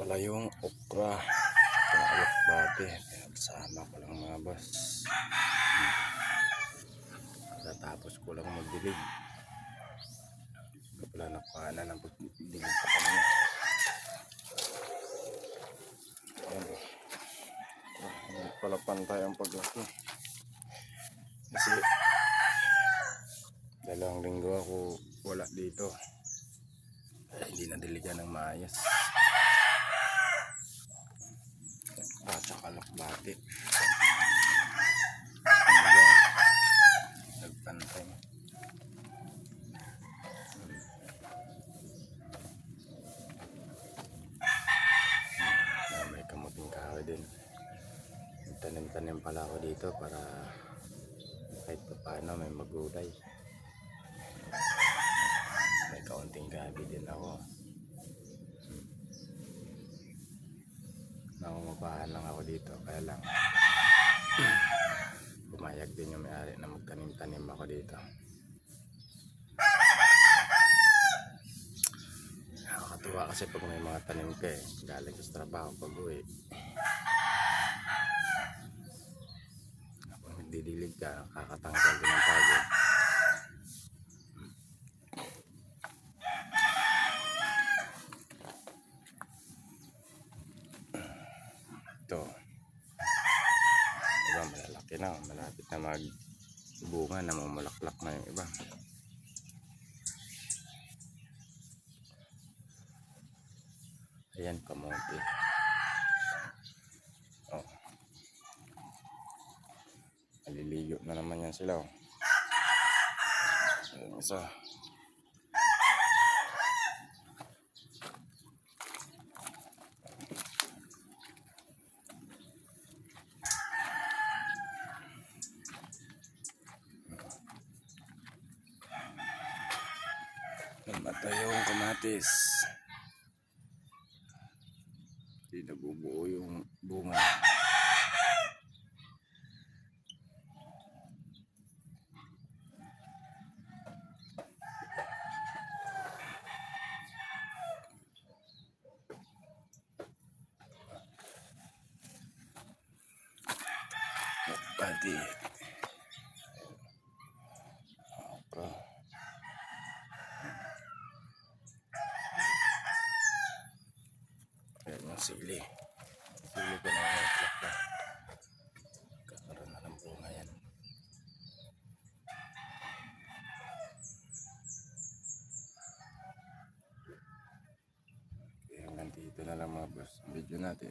pala yung okra. Pinayok bate. Pinagsama ko lang mga boss. Tapos ko lang magdilig. Hindi pala nakuhanan ng pagdilig pa kanina. Hindi pala pantay ang paglaki. Kasi 2 linggo ako wala dito. Kaya hindi nadiligan ng maayos. Tsaka lakbati. Nagpantay. May kamuting kahoy din. Tanim-tanim pala ako dito para kahit pa paano may magulay. May kaunting gabi din ako. Nangungupahan lang ako dito, kaya lang pumayag din yung may-ari na magtanim-tanim ako dito. Nakakatuwa kasi pag may mga tanim ka galing sa trabaho pag uwi. Pag nagdidilig ka, nakakatanggal din ng pagod. Ito. Diba malalaki na, malapit na magbunga, namumulaklak na yung iba. Ayan, kamote. Oh. Maliligo na naman yan sila. Oh. Ayan isa. Namatay yung kamatis. Hindi nabubuo yung bunga. Pati. Okra. Ayan yung sili. Sili ko na yung okra. Kakaroon na ng bunga yan. Hanggang dito na lang mga boss ang video natin.